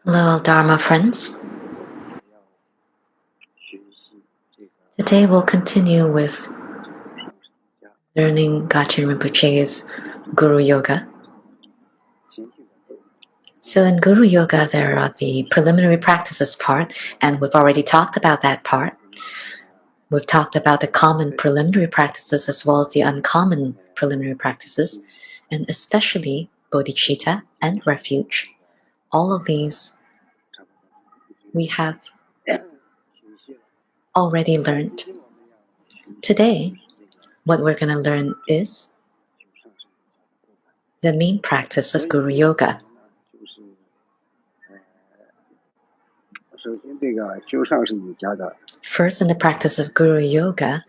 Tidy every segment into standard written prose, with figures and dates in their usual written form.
Hello, Dharma friends. Today we'll continue with learning Garchen Rinpoche's Guru Yoga. So in Guru Yoga, there are the preliminary practices part, and we've already talked about that part. We've talked about the common preliminary practices as well as the uncommon preliminary practices, and especially bodhicitta and refuge. All of these we have already learned. Today, what we're going to learn is the main practice of Guru Yoga. First, in the practice of Guru Yoga,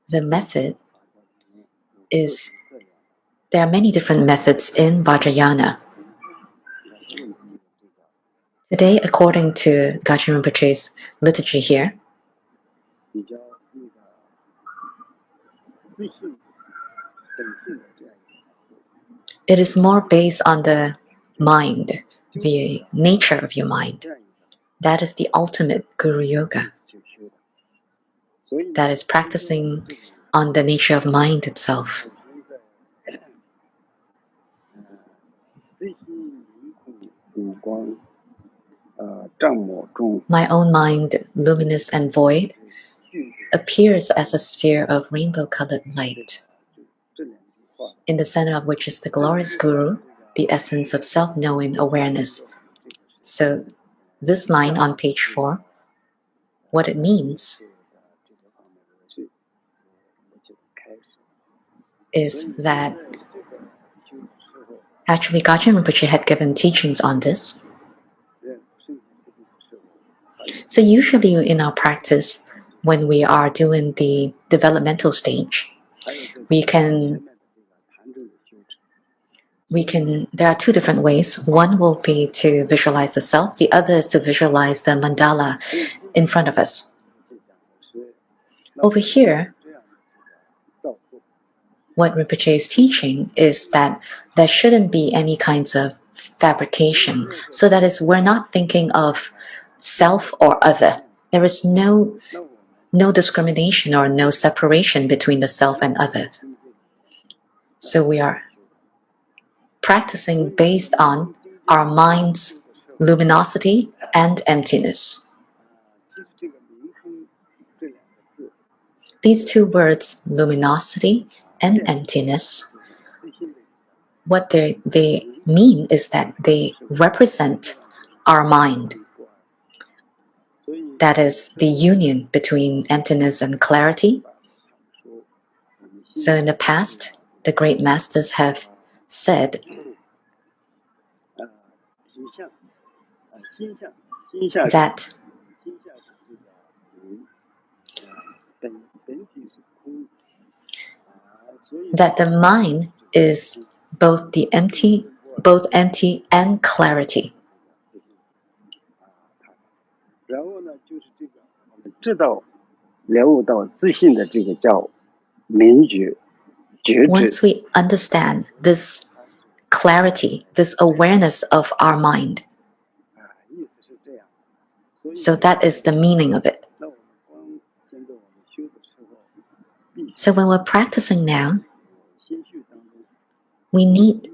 the method is, there are many different methods in Vajrayana. Today, according to Garchen Rinpoche's liturgy here, it is more based on the mind, the nature of your mind. That is the ultimate Guru Yoga. That is practicing on the nature of mind itself. My own mind, luminous and void, appears as a sphere of rainbow-colored light, in the center of which is the glorious Guru, the essence of self-knowing awareness. So this line on page 4, what it means is that actually Garchen Rinpoche had given teachings on this. So usually in our practice, when we are doing the developmental stage, there are two different ways. One will be to visualize the self, the other is to visualize the mandala in front of us. Over here, what Rinpoche is teaching is that there shouldn't be any kinds of fabrication. So that is, we're not thinking of self or other. There is no discrimination or no separation between the self and other. So we are practicing based on our mind's luminosity and emptiness. These two words, luminosity and emptiness, what they mean is that they represent our mind. That is the union between emptiness and clarity. So in the past, the great masters have said that the mind is both empty and clarity. Once we understand this clarity, this awareness of our mind, so that is the meaning of it. So when we're practicing now, we need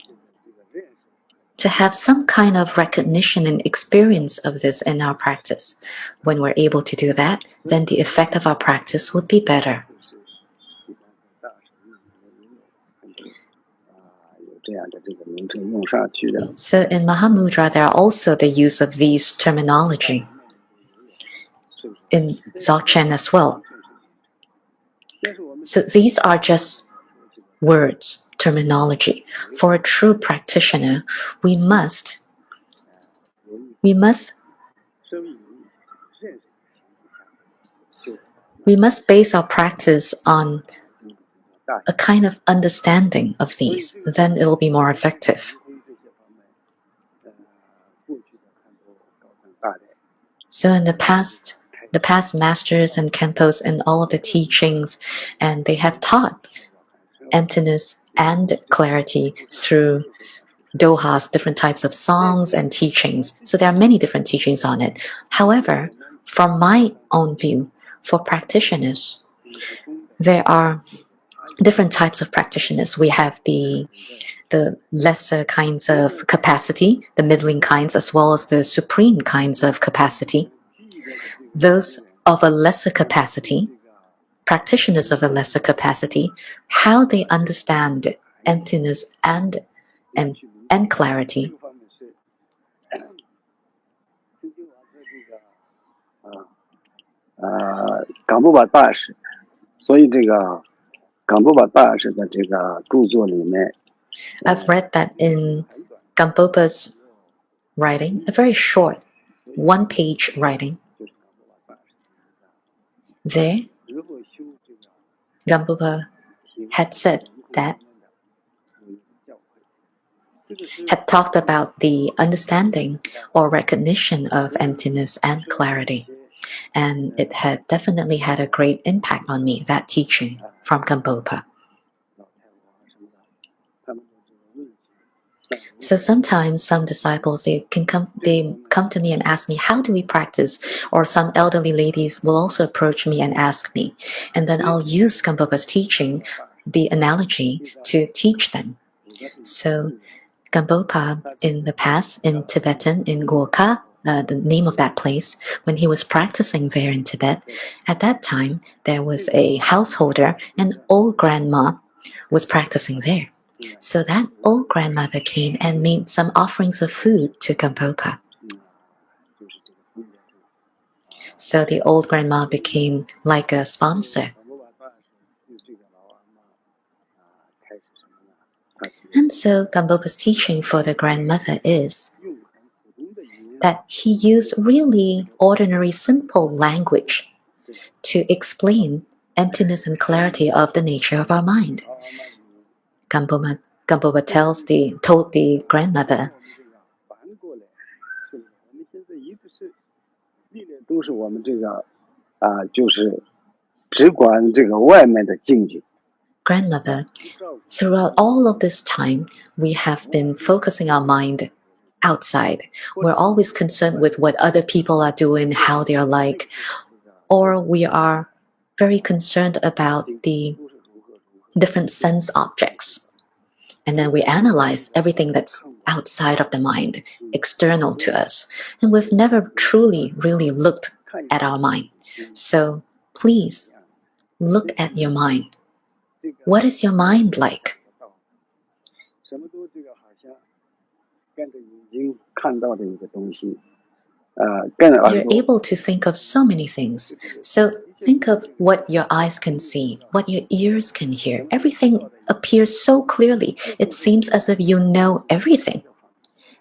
to have some kind of recognition and experience of this in our practice. When we're able to do that, then the effect of our practice would be better. So in Mahamudra, there are also the use of these terminology. In Dzogchen as well. So these are just words, terminology. For a true practitioner, we must base our practice on a kind of understanding of these. Then it will be more effective. So in the past masters and khenpos and all of the teachings, and they have taught emptiness and clarity through dohas, different types of songs and teachings. So there are many different teachings on it. However, from my own view, for practitioners, there are different types of practitioners. We have the lesser kinds of capacity, the middling kinds, as well as the supreme kinds of capacity. Those of a lesser capacity, practitioners of a lesser capacity, how they understand emptiness and clarity. I've read that in Gampopa's writing, a very short one-page writing. There, Gampopa had said that, had talked about the understanding or recognition of emptiness and clarity. And it had definitely had a great impact on me, that teaching from Gampopa. So sometimes some disciples, they come to me and ask me, how do we practice? Or some elderly ladies will also approach me and ask me. And then I'll use Gampopa's teaching, the analogy, to teach them. So Gampopa in the past, in Tibetan, in Gorkha, the name of that place, when he was practicing there in Tibet, at that time there was a householder, an old grandma was practicing there. So that old grandmother came and made some offerings of food to Gampopa. So the old grandma became like a sponsor. And so Gampopa's teaching for the grandmother is that he used really ordinary, simple language to explain emptiness and clarity of the nature of our mind. Gampopa told the grandmother, Grandmother, throughout all of this time, we have been focusing our mind outside. We're always concerned with what other people are doing, how they're like, or we are very concerned about the different sense objects. And then we analyze everything that's outside of the mind, external to us. And we've never truly, really looked at our mind. So please look at your mind. What is your mind like? You're able to think of so many things. So think of what your eyes can see, what your ears can hear. Everything appears so clearly. It seems as if you know everything.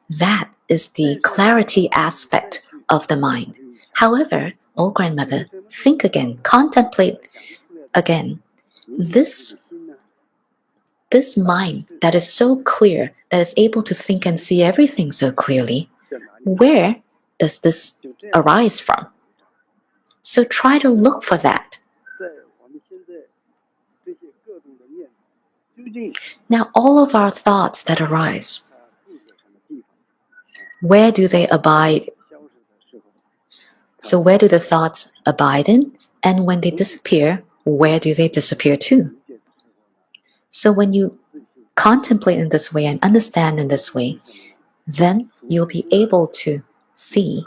That is the clarity aspect of the mind. However, old grandmother, think again, contemplate again. This mind that is so clear, that is able to think and see everything so clearly, where does this arise from? So try to look for that. Now, all of our thoughts that arise, where do they abide? So where do the thoughts abide in? And when they disappear, where do they disappear to? So when you contemplate in this way and understand in this way, then you'll be able to see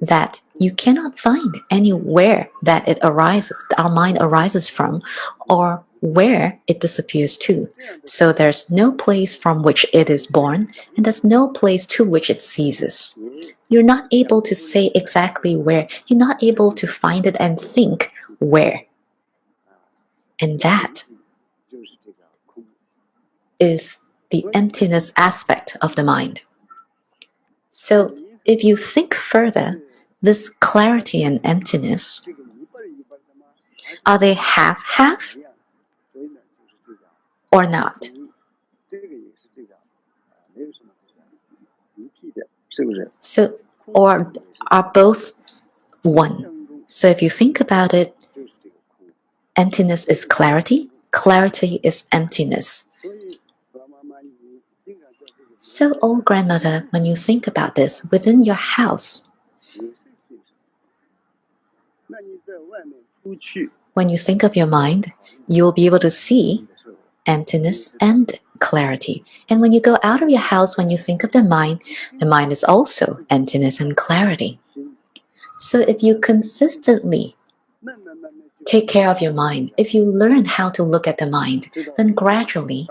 that you cannot find anywhere that it arises, our mind arises from, or where it disappears to. So there's no place from which it is born, and there's no place to which it ceases. You're not able to say exactly where. You're not able to find it and think where. And that is the emptiness aspect of the mind. So if you think further, this clarity and emptiness, are they half-half or not? So, or are both one? So if you think about it, emptiness is clarity, clarity is emptiness. So, old grandmother, when you think about this, within your house, when you think of your mind, you will be able to see emptiness and clarity. And when you go out of your house, when you think of the mind is also emptiness and clarity. So if you consistently take care of your mind, if you learn how to look at the mind, then gradually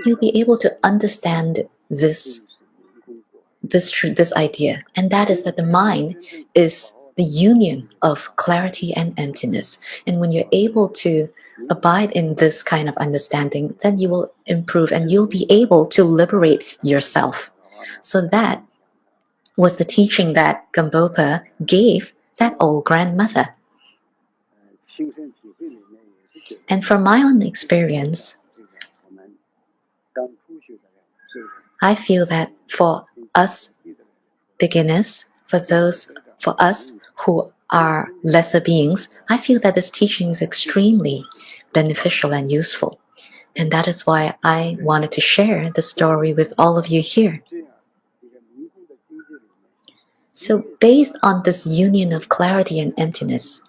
you'll be able to understand this idea, and that is that the mind is the union of clarity and emptiness. And when you're able to abide in this kind of understanding, then you will improve and you'll be able to liberate yourself. So that was the teaching that Gambopa gave that old grandmother. And from my own experience, I feel that for us beginners, for us who are lesser beings, I feel that this teaching is extremely beneficial and useful. And that is why I wanted to share the story with all of you here. So based on this union of clarity and emptiness,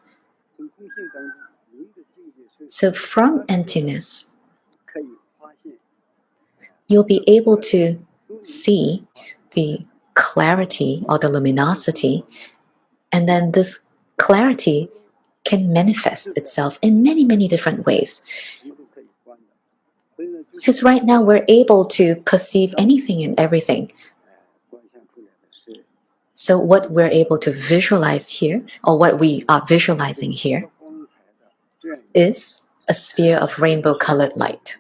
so from emptiness, you'll be able to see the clarity or the luminosity, and then this clarity can manifest itself in many, many different ways. Because right now we're able to perceive anything and everything. So what we're able to visualize here, or what we are visualizing here, is a sphere of rainbow-colored light.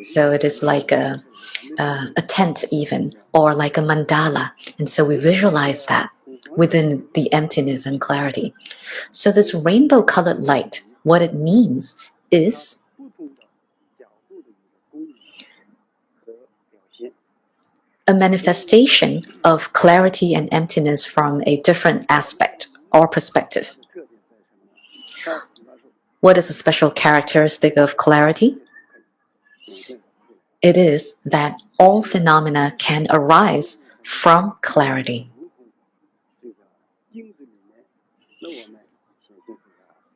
So it is like a tent even, or like a mandala. And so we visualize that within the emptiness and clarity. So this rainbow-colored light, what it means is a manifestation of clarity and emptiness from a different aspect or perspective. What is a special characteristic of clarity? It is that all phenomena can arise from clarity.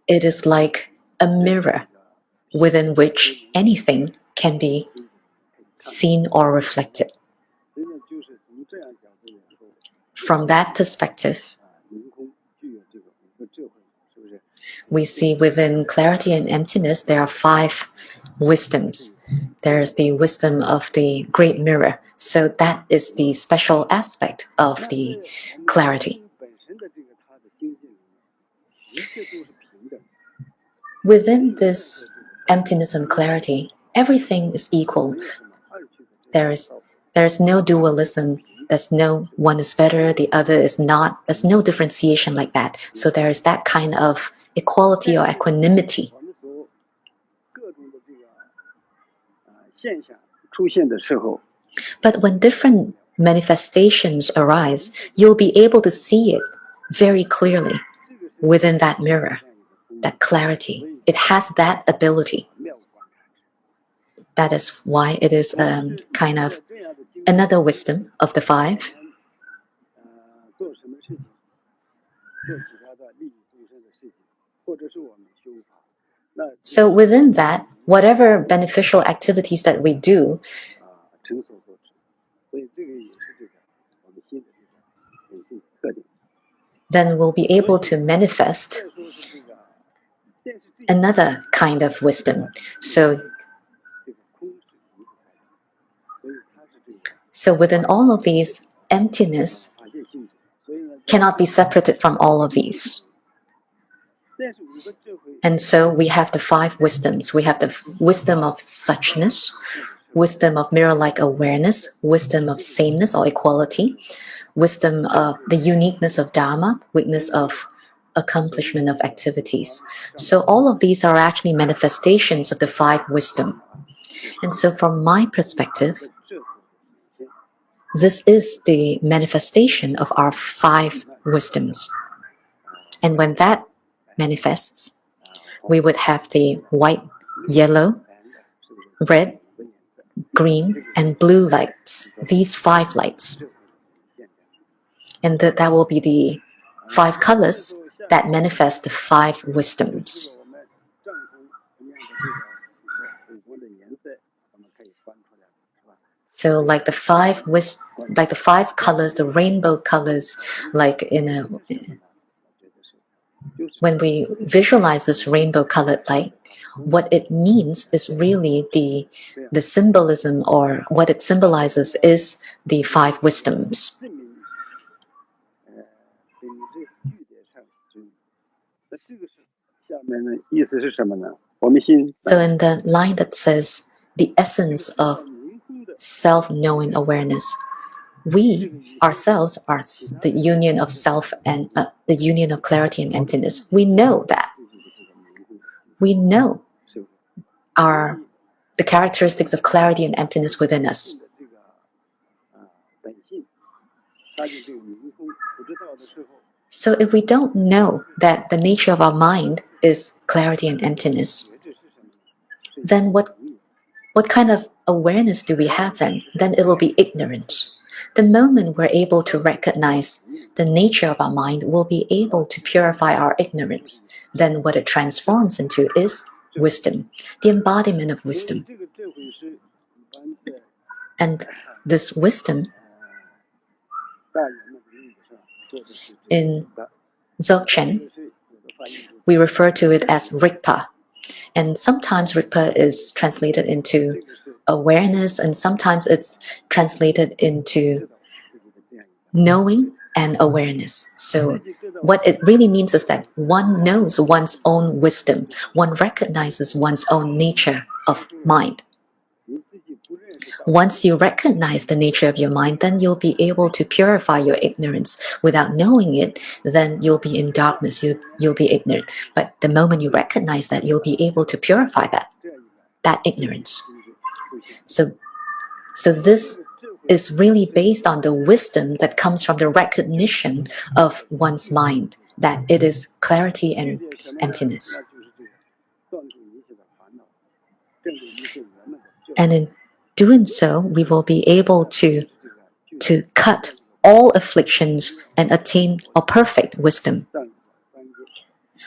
It is like a mirror within which anything can be seen or reflected. From that perspective, we see within clarity and emptiness there are 5 wisdoms. There's the wisdom of the great mirror. So that is the special aspect of the clarity. Within this emptiness and clarity, everything is equal. There's no dualism. There's no one is better, the other is not. There's no differentiation like that. So there is that kind of equality or equanimity. But when different manifestations arise, you'll be able to see it very clearly within that mirror, that clarity. It has that ability. That is why it is kind of another wisdom of the 5. So within that, whatever beneficial activities that we do, then we'll be able to manifest another kind of wisdom. So within all of these, emptiness cannot be separated from all of these. And so we have the 5 wisdoms. We have the wisdom of suchness, wisdom of mirror-like awareness, wisdom of sameness or equality, wisdom of the uniqueness of dharma, witness of accomplishment of activities. So all of these are actually manifestations of the 5 wisdom. And so from my perspective, this is the manifestation of our 5 wisdoms. And when that manifests, we would have the white, yellow, red, green, and blue lights, these 5 lights. And that will be the 5 colors that manifest the 5 wisdoms. So like the 5 colors, the rainbow colors, like when we visualize this rainbow colored light, what it means is really the symbolism, or what it symbolizes is the 5 wisdoms. So in the line that says the essence of self-knowing awareness, we ourselves are the union of self and the union of clarity and emptiness. We know that. We know the characteristics of clarity and emptiness within us. So if we don't know that the nature of our mind is clarity and emptiness, then what kind of awareness do we have then? Then it will be ignorance. The moment we're able to recognize the nature of our mind, we'll be able to purify our ignorance. Then what it transforms into is wisdom, the embodiment of wisdom. And this wisdom, in Dzogchen, we refer to it as Rigpa. And sometimes Rigpa is translated into awareness, and sometimes it's translated into knowing and awareness. So what it really means is that one knows one's own wisdom. One recognizes one's own nature of mind. Once you recognize the nature of your mind, then you'll be able to purify your ignorance. Without knowing it, then you'll be in darkness, you'll be ignorant. But the moment you recognize that, you'll be able to purify that ignorance. So this is really based on the wisdom that comes from the recognition of one's mind, that it is clarity and emptiness. And in doing so, we will be able to cut all afflictions and attain a perfect wisdom.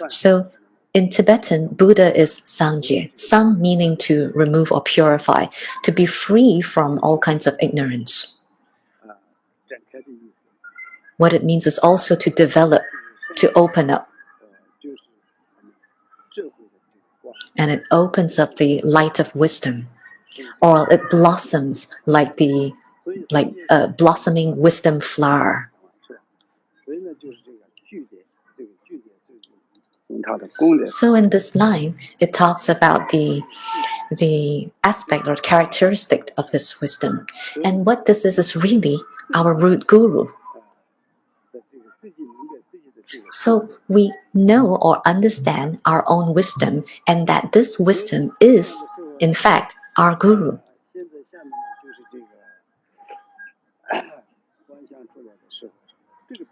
So in Tibetan, Buddha is Sangye. Sang meaning to remove or purify, to be free from all kinds of ignorance. What it means is also to develop, to open up. And it opens up the light of wisdom, or it blossoms like a blossoming wisdom flower. So in this line, it talks about the aspect or characteristic of this wisdom. And what this is really our root guru. So we know or understand our own wisdom, and that this wisdom is, in fact, our guru.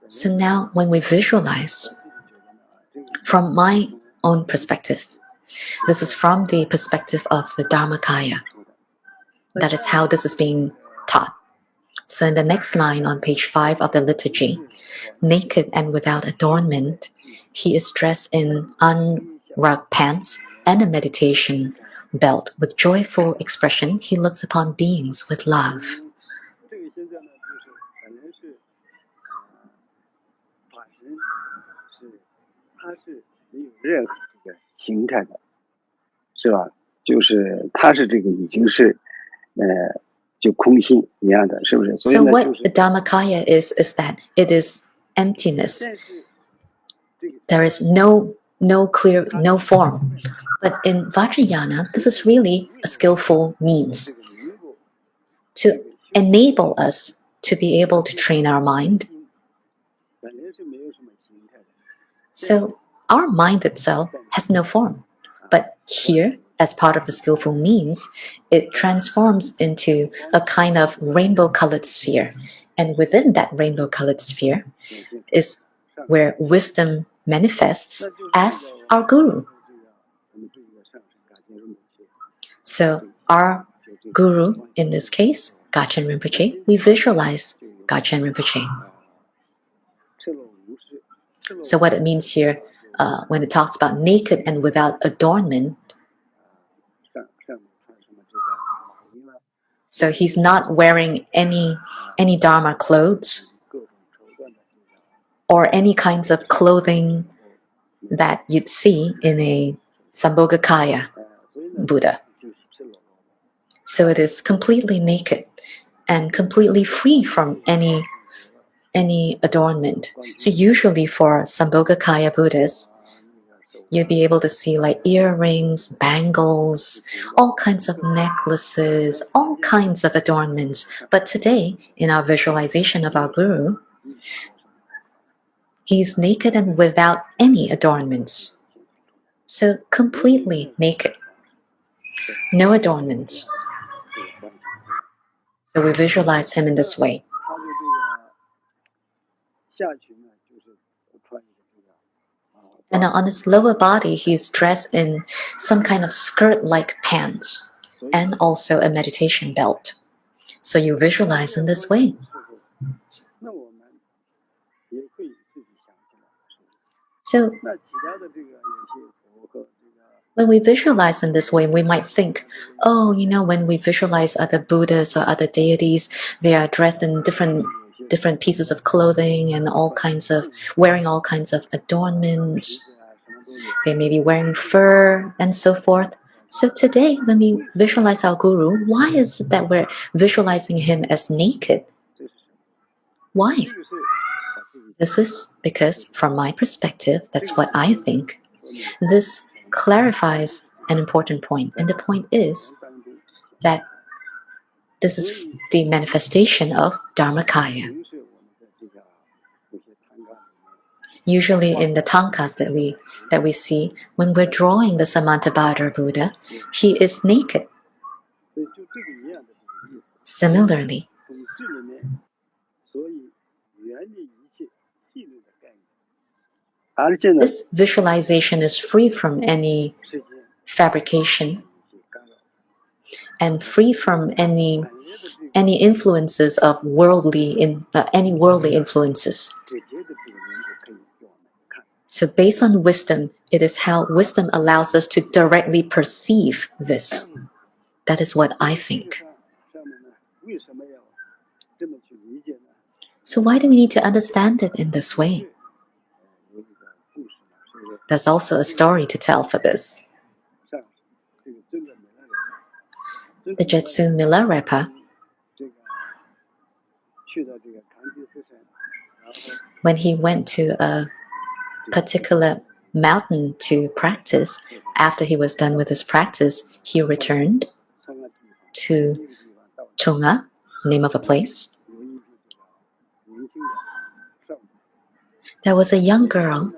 So now when we visualize, from my own perspective, this is from the perspective of the Dharmakaya. That is how this is being taught. So in the next line on page 5 of the liturgy, naked and without adornment, he is dressed in unrugged pants and a meditation belt. With joyful expression, he looks upon beings with love. So what the Dharmakaya is that it is emptiness. There is no form. But in Vajrayana, this is really a skillful means to enable us to be able to train our mind. So our mind itself has no form. But here, as part of the skillful means, it transforms into a kind of rainbow-colored sphere. And within that rainbow-colored sphere is where wisdom manifests as our guru. So our guru, in this case, Garchen Rinpoche, we visualize Garchen Rinpoche. So what it means here, when it talks about naked and without adornment, so he's not wearing any dharma clothes or any kinds of clothing that you'd see in a Sambhogakaya Buddha. So it is completely naked and completely free from any adornment. So usually for Sambhogakaya Buddhists, you'd be able to see like earrings, bangles, all kinds of necklaces, all kinds of adornments. But today, in our visualization of our guru, he's naked and without any adornments. So completely naked, no adornments. So we visualize him in this way. And on his lower body, he's dressed in some kind of skirt-like pants and also a meditation belt. So you visualize in this way. So when we visualize in this way, we might think, oh, when we visualize other Buddhas or other deities, they are dressed in different pieces of clothing and wearing all kinds of adornments. They may be wearing fur and so forth. So today, when we visualize our guru, why is it that we're visualizing him as naked? Why? This is because, from my perspective, that's what I think. This clarifies an important point. And the point is that this is the manifestation of Dharmakaya. Usually in the tankas that we see, when we're drawing the Samantabhadra Buddha, he is naked. Similarly, this visualization is free from any fabrication and free from any influences of worldly influences. So based on wisdom, it is how wisdom allows us to directly perceive this. That is what I think. So why do we need to understand it in this way? There's also a story to tell for this. The Jetsu Milarepa, when he went to a particular mountain to practice, after he was done with his practice, he returned to Chunga, name of a place. There was a young girl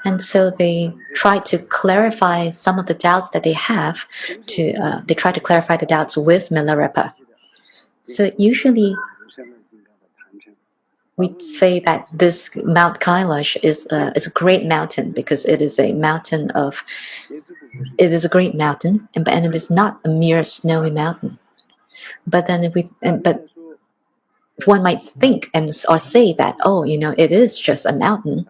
and so they tried to clarify some of the doubts that they have. They tried to clarify the doubts with Milarepa. So usually we say that this Mount Kailash is a great mountain because it is a great mountain, and it is not a mere snowy mountain. But then but one might think or say that, oh, it is just a mountain.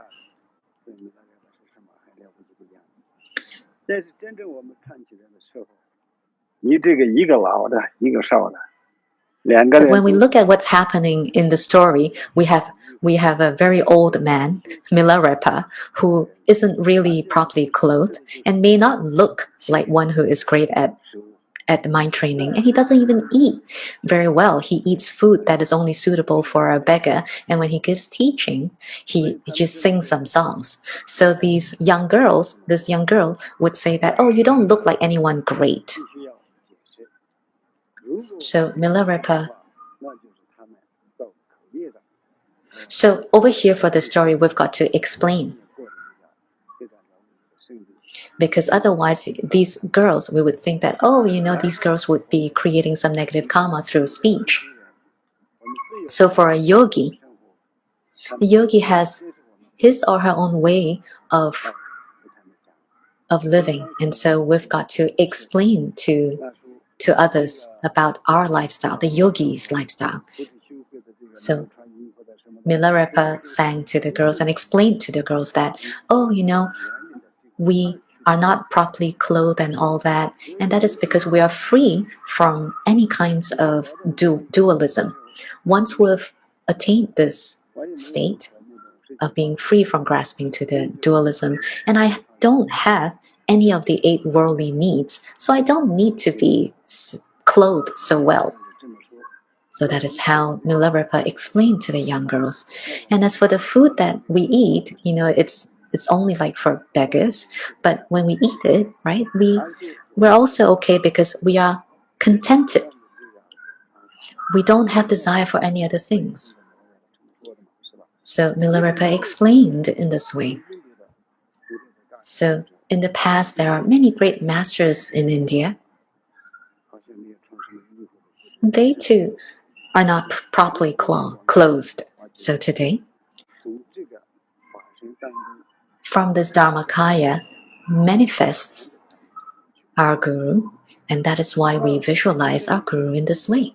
But when we look at what's happening in the story, we have a very old man, Milarepa, who isn't really properly clothed and may not look like one who is great at the mind training, and he doesn't even eat very well. He eats food that is only suitable for a beggar, and when he gives teaching, he just sings some songs. So this young girl would say that, oh, you don't look like anyone great. So Milarepa. So over here for the story, we've got to explain. Because otherwise, these girls, we would think that, oh, these girls would be creating some negative karma through speech. So for a yogi, the yogi has his or her own way of living, and so we've got to explain to others about our lifestyle, the yogi's lifestyle. So Milarepa sang to the girls and explained to the girls that, oh, we are not properly clothed and all that, and that is because we are free from any kinds of dualism. Once we've attained this state of being free from grasping to the dualism, and I don't have any of the 8 worldly needs, so I don't need to be clothed so well. So that is how Milarepa explained to the young girls. And as for the food that we eat, it's only like for beggars, but when we eat it, right, we're also okay because we are contented. We don't have desire for any other things. So Milarepa explained in this way. So in the past, there are many great masters in India. They too are not properly clothed. So today, from this Dharmakaya manifests our Guru, and that is why we visualize our Guru in this way.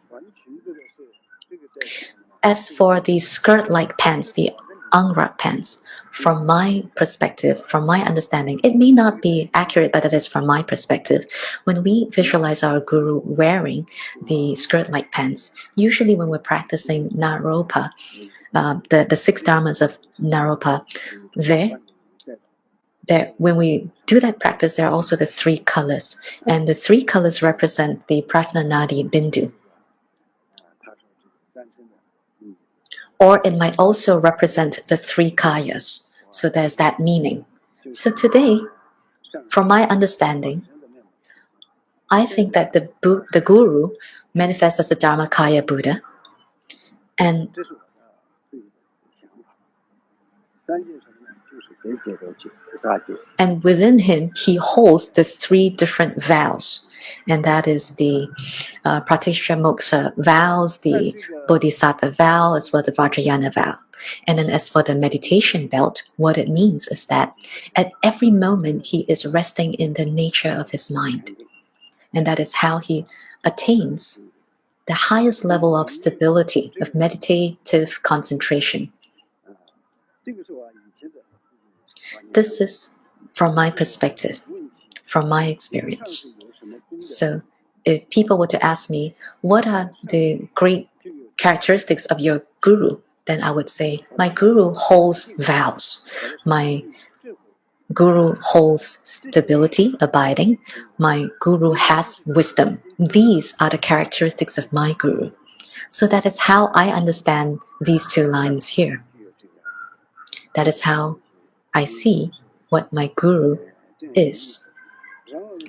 As for the skirt-like pants, the angrek pants, from my perspective, from my understanding, it may not be accurate, but it is from my perspective. When we visualize our Guru wearing the skirt-like pants, usually when we're practicing Naropa, the 6 dharmas of Naropa, when we do that practice, there are also the 3 colors, and the 3 colors represent the Pratnanadi Bindu. Or it might also represent the 3 kayas. So there's that meaning. So today, from my understanding, I think that the Guru manifests as the Dharmakaya Buddha, and within him, he holds the 3 different vows, and that is the Pratishtha Moksha vows, the Bodhisattva vow, as well as the Vajrayana vow. And then as for the meditation belt, what it means is that at every moment he is resting in the nature of his mind. And that is how he attains the highest level of stability, of meditative concentration. This is from my perspective, from my experience. So if people were to ask me, what are the great characteristics of your Guru? Then I would say, my Guru holds vows. My Guru holds stability, abiding. My Guru has wisdom. These are the characteristics of my Guru. So that is how I understand these 2 lines here. That is how I see what my Guru is.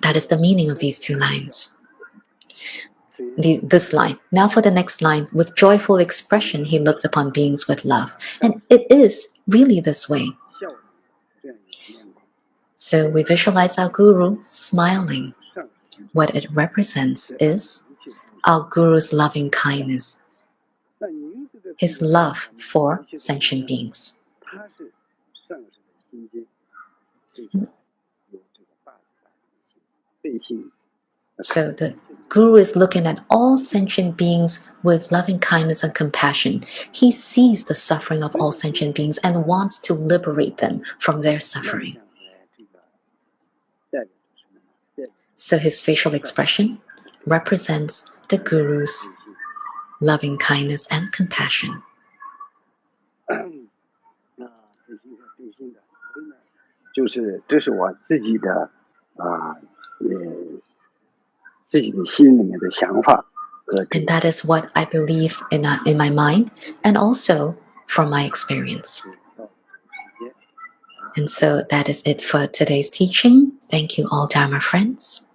That is the meaning of these 2 lines. This line. Now for the next line. With joyful expression, he looks upon beings with love. And it is really this way. So we visualize our Guru smiling. What it represents is our Guru's loving kindness, his love for sentient beings. So the Guru is looking at all sentient beings with loving kindness and compassion. He sees the suffering of all sentient beings and wants to liberate them from their suffering. So his facial expression represents the Guru's loving kindness and compassion. And that is what I believe in my mind, and also from my experience. And so that is it for today's teaching. Thank you all, Dharma friends.